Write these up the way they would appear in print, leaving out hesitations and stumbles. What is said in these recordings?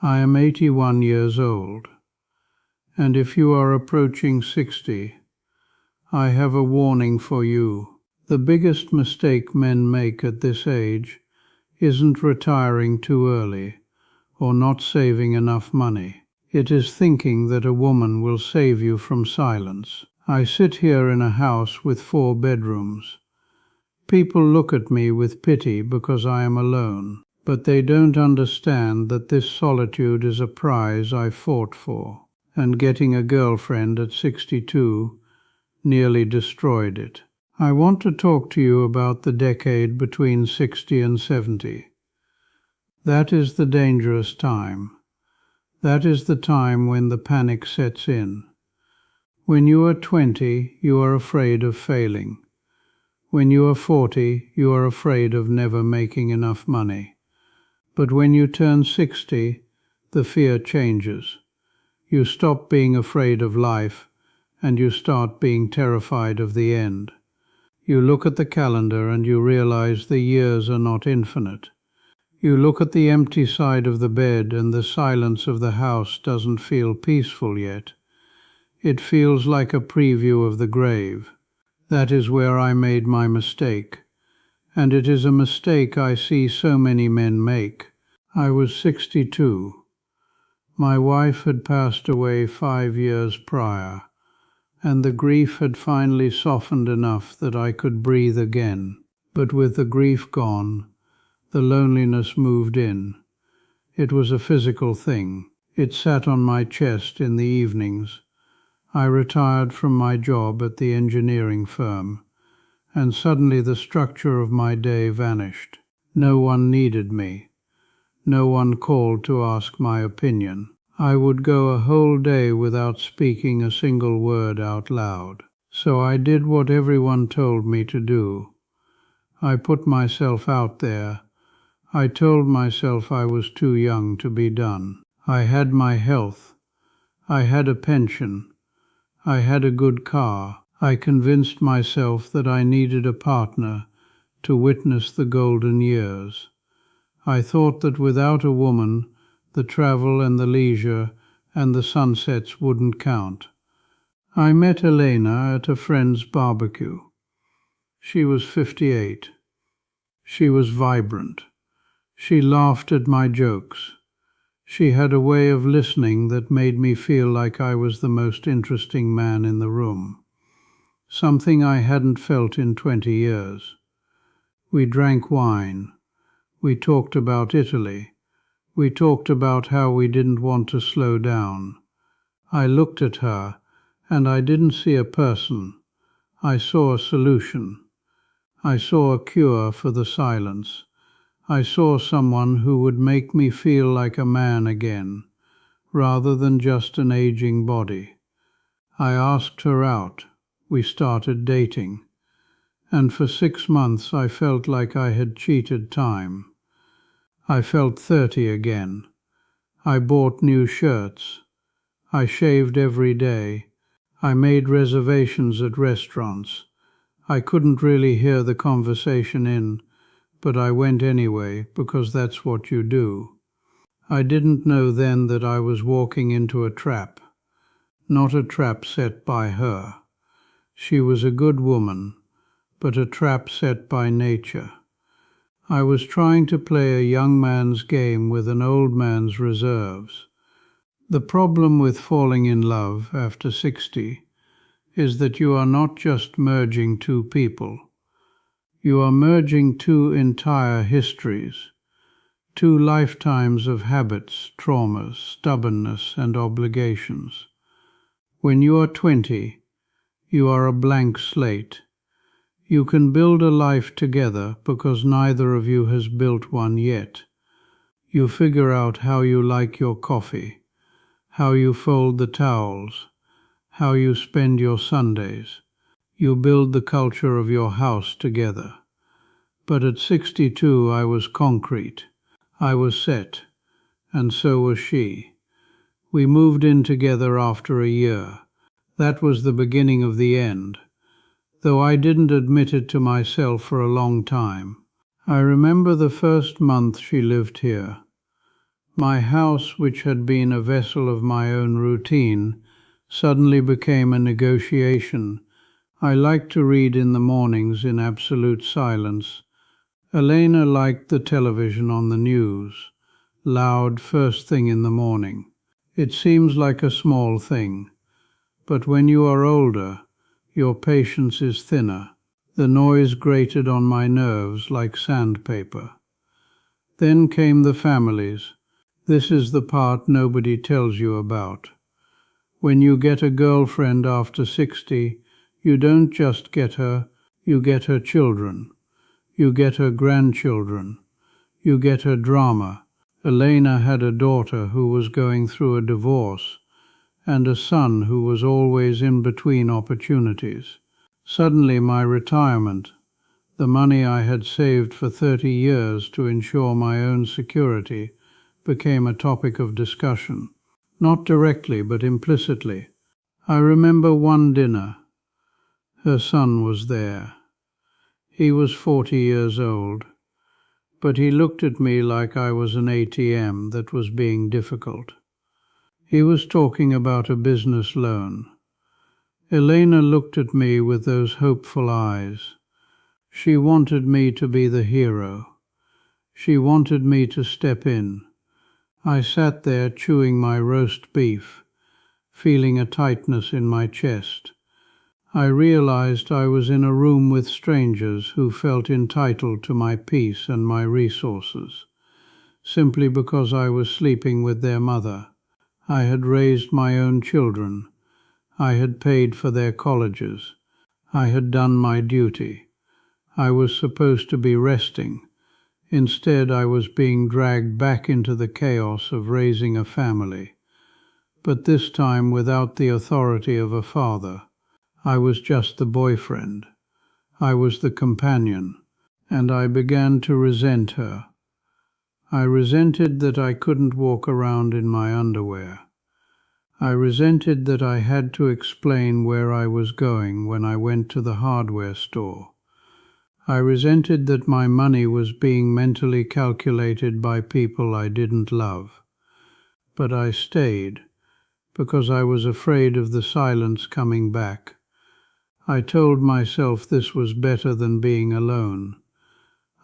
I am 81 years old, and if you are approaching 60, I have a warning for you. The biggest mistake men make at this age isn't retiring too early or not saving enough money. It is thinking that a woman will save you from silence. I sit here in a house with 4 bedrooms. People look at me with pity because I am alone, but they don't understand that this solitude is a prize I fought for, and getting a girlfriend at 62 nearly destroyed it. I want to talk to you about the decade between 60 and 70. That is the dangerous time. That is the time when the panic sets in. When you are 20, you are afraid of failing. When you are 40, you are afraid of never making enough money. But when you turn 60, the fear changes. You stop being afraid of life, and you start being terrified of the end. You look at the calendar and you realize the years are not infinite. You look at the empty side of the bed and the silence of the house doesn't feel peaceful yet. It feels like a preview of the grave. That is where I made my mistake. And it is a mistake I see so many men make. I was 62. My wife had passed away 5 years prior, and the grief had finally softened enough that I could breathe again. But with the grief gone, the loneliness moved in. It was a physical thing. It sat on my chest in the evenings. I retired from my job at the engineering firm, and suddenly the structure of my day vanished. No one needed me. No one called to ask my opinion. I would go a whole day without speaking a single word out loud. So I did what everyone told me to do. I put myself out there. I told myself I was too young to be done. I had my health. I had a pension. I had a good car. I convinced myself that I needed a partner to witness the golden years. I thought that without a woman, the travel and the leisure and the sunsets wouldn't count. I met Elena at a friend's barbecue. She was 58. She was vibrant. She laughed at my jokes. She had a way of listening that made me feel like I was the most interesting man in the room, something I hadn't felt in 20 years. We drank wine. We talked about Italy. We talked about how we didn't want to slow down. I looked at her, and I didn't see a person. I saw a solution. I saw a cure for the silence. I saw someone who would make me feel like a man again, rather than just an aging body. I asked her out. We started dating. And for 6 months I felt like I had cheated time. I felt 30 again. I bought new shirts. I shaved every day. I made reservations at restaurants. I couldn't really hear the conversation in, but I went anyway because that's what you do. I didn't know then that I was walking into a trap, not a trap set by her. She was a good woman, but a trap set by nature. I was trying to play a young man's game with an old man's reserves. The problem with falling in love after 60 is that you are not just merging 2 people. You are merging 2 entire histories, 2 lifetimes of habits, traumas, stubbornness, and obligations. When you are 20, you are a blank slate. You can build a life together because neither of you has built one yet. You figure out how you like your coffee, how you fold the towels, how you spend your Sundays. You build the culture of your house together. But at 62 I was concrete. I was set, and so was she. We moved in together after a year. That was the beginning of the end, though I didn't admit it to myself for a long time. I remember the first month she lived here. My house, which had been a vessel of my own routine, suddenly became a negotiation. I liked to read in the mornings in absolute silence. Elena liked the television on the news, loud first thing in the morning. It seems like a small thing, but when you are older, your patience is thinner. The noise grated on my nerves like sandpaper. Then came the families. This is the part nobody tells you about. When you get a girlfriend after 60, you don't just get her, you get her children. You get her grandchildren. You get her drama. Elena had a daughter who was going through a divorce, and a son who was always in between opportunities. Suddenly my retirement, the money I had saved for 30 years to ensure my own security, became a topic of discussion. Not directly, but implicitly. I remember one dinner. Her son was there. He was 40 years old, but he looked at me like I was an ATM that was being difficult. He was talking about a business loan. Elena looked at me with those hopeful eyes. She wanted me to be the hero. She wanted me to step in. I sat there chewing my roast beef, feeling a tightness in my chest. I realized I was in a room with strangers who felt entitled to my peace and my resources, simply because I was sleeping with their mother. I had raised my own children. I had paid for their colleges. I had done my duty. I was supposed to be resting. Instead, I was being dragged back into the chaos of raising a family, but this time without the authority of a father. I was just the boyfriend. I was the companion, and I began to resent her. I resented that I couldn't walk around in my underwear. I resented that I had to explain where I was going when I went to the hardware store. I resented that my money was being mentally calculated by people I didn't love. But I stayed, because I was afraid of the silence coming back. I told myself this was better than being alone.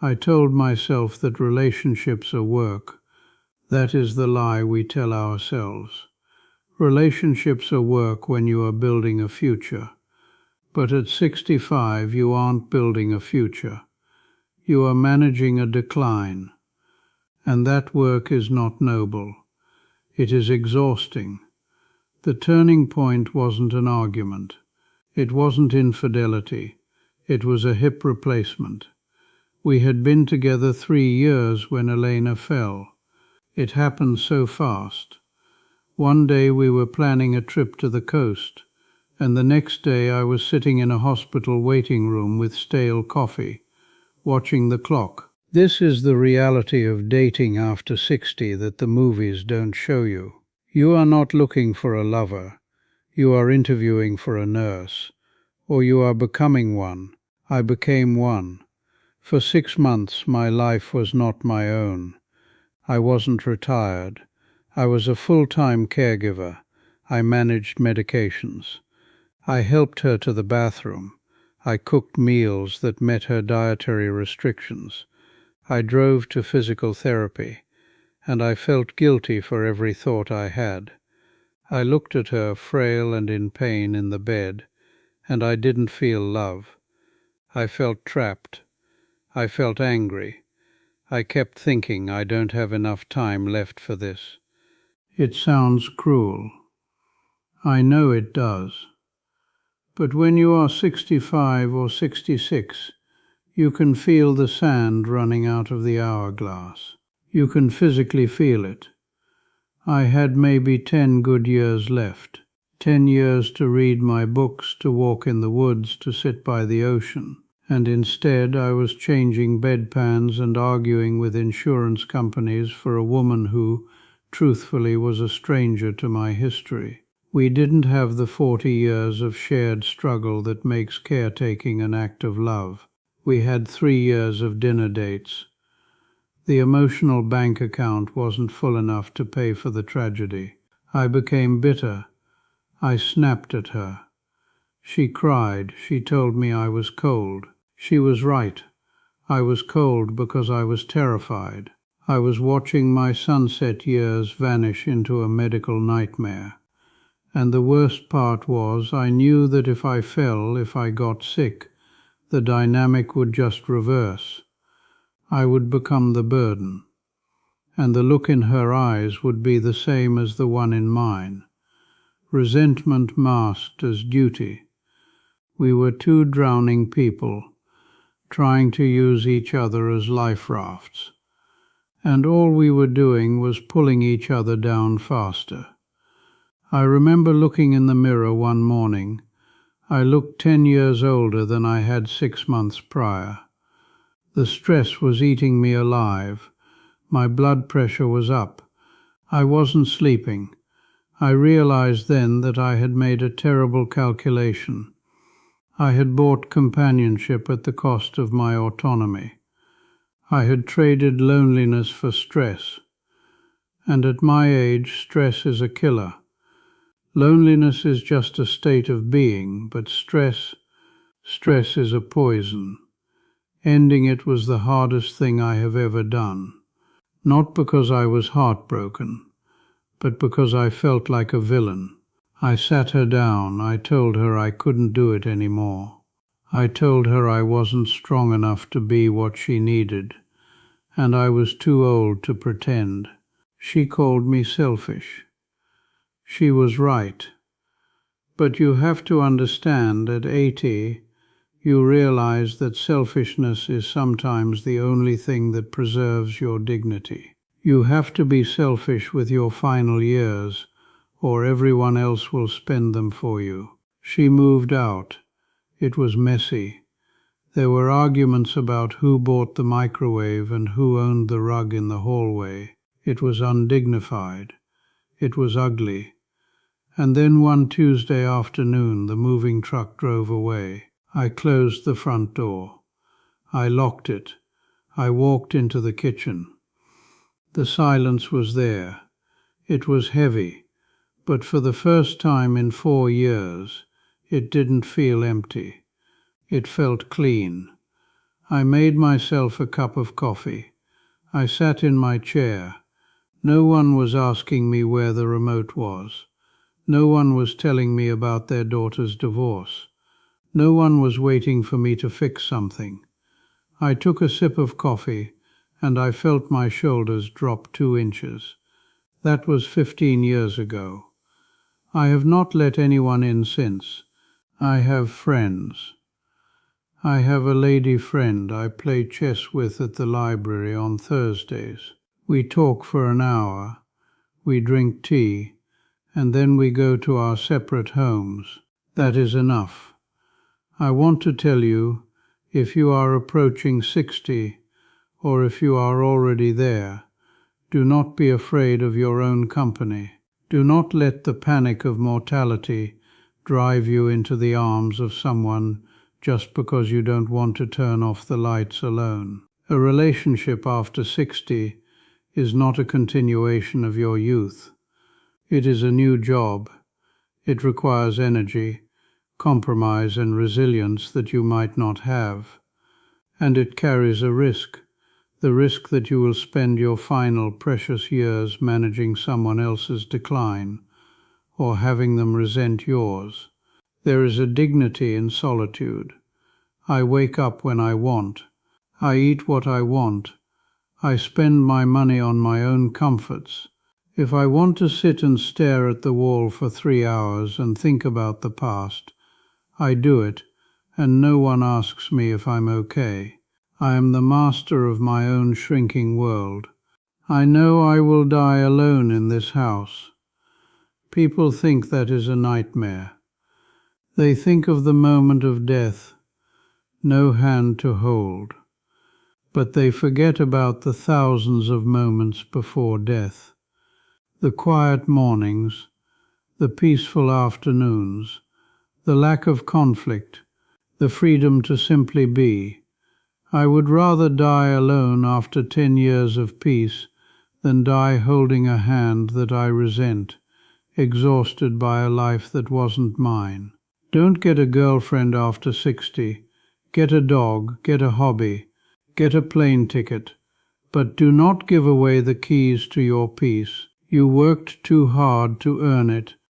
I told myself that relationships are work. That is the lie we tell ourselves. Relationships are work when you are building a future. But at 65, you aren't building a future. You are managing a decline. And that work is not noble. It is exhausting. The turning point wasn't an argument. It wasn't infidelity. It was a hip replacement. We had been together 3 years when Elena fell. It happened so fast. One day we were planning a trip to the coast, and the next day I was sitting in a hospital waiting room with stale coffee, watching the clock. This is the reality of dating after 60 that the movies don't show you. You are not looking for a lover. You are interviewing for a nurse, or you are becoming one. I became one. For 6 months my life was not my own. I wasn't retired. I was a full-time caregiver. I managed medications. I helped her to the bathroom. I cooked meals that met her dietary restrictions. I drove to physical therapy, and I felt guilty for every thought I had. I looked at her, frail and in pain, in the bed, and I didn't feel love. I felt trapped. I felt angry. I kept thinking I don't have enough time left for this. It sounds cruel. I know it does. But when you are 65 or 66, you can feel the sand running out of the hourglass. You can physically feel it. I had maybe 10 good years left. 10 years to read my books, to walk in the woods, to sit by the ocean. And instead I was changing bedpans and arguing with insurance companies for a woman who, truthfully, was a stranger to my history. We didn't have the 40 years of shared struggle that makes caretaking an act of love. We had 3 years of dinner dates. The emotional bank account wasn't full enough to pay for the tragedy. I became bitter. I snapped at her. She cried. She told me I was cold. She was right. I was cold because I was terrified. I was watching my sunset years vanish into a medical nightmare. And the worst part was I knew that if I fell, if I got sick, the dynamic would just reverse. I would become the burden. And the look in her eyes would be the same as the one in mine. Resentment masked as duty. We were two drowning people, trying to use each other as life rafts. And all we were doing was pulling each other down faster. I remember looking in the mirror one morning. I looked 10 years older than I had 6 months prior. The stress was eating me alive. My blood pressure was up. I wasn't sleeping. I realized then that I had made a terrible calculation. I had bought companionship at the cost of my autonomy. I had traded loneliness for stress. And at my age, stress is a killer. Loneliness is just a state of being, but stress is a poison. Ending it was the hardest thing I have ever done. Not because I was heartbroken, but because I felt like a villain. I sat her down. I told her I couldn't do it anymore. I told her I wasn't strong enough to be what she needed, and I was too old to pretend. She called me selfish. She was right. But you have to understand, at 80, you realize that selfishness is sometimes the only thing that preserves your dignity. You have to be selfish with your final years, or everyone else will spend them for you. She moved out. It was messy. There were arguments about who bought the microwave and who owned the rug in the hallway. It was undignified. It was ugly. And then one Tuesday afternoon, the moving truck drove away. I closed the front door. I locked it. I walked into the kitchen. The silence was there. It was heavy, but for the first time in 4 years, it didn't feel empty. It felt clean. I made myself a cup of coffee. I sat in my chair. No one was asking me where the remote was. No one was telling me about their daughter's divorce. No one was waiting for me to fix something. I took a sip of coffee, and I felt my shoulders drop 2 inches. That was 15 years ago. I have not let anyone in since. I have friends. I have a lady friend I play chess with at the library on Thursdays. We talk for an hour. We drink tea, and then we go to our separate homes. That is enough. I want to tell you, if you are approaching 60, or if you are already there, do not be afraid of your own company. Do not let the panic of mortality drive you into the arms of someone just because you don't want to turn off the lights alone. A relationship after 60 is not a continuation of your youth. It is a new job. It requires energy, compromise and resilience that you might not have. And it carries a risk, the risk that you will spend your final precious years managing someone else's decline, or having them resent yours. There is a dignity in solitude. I wake up when I want. I eat what I want. I spend my money on my own comforts. If I want to sit and stare at the wall for 3 hours and think about the past, I do it, and no one asks me if I'm okay. I am the master of my own shrinking world. I know I will die alone in this house. People think that is a nightmare. They think of the moment of death, no hand to hold. But they forget about the thousands of moments before death. The quiet mornings, the peaceful afternoons, the lack of conflict, the freedom to simply be. I would rather die alone after 10 years of peace than die holding a hand that I resent, exhausted by a life that wasn't mine. Don't get a girlfriend after 60. Get a dog, get a hobby, get a plane ticket, but do not give away the keys to your peace. You worked too hard to earn it,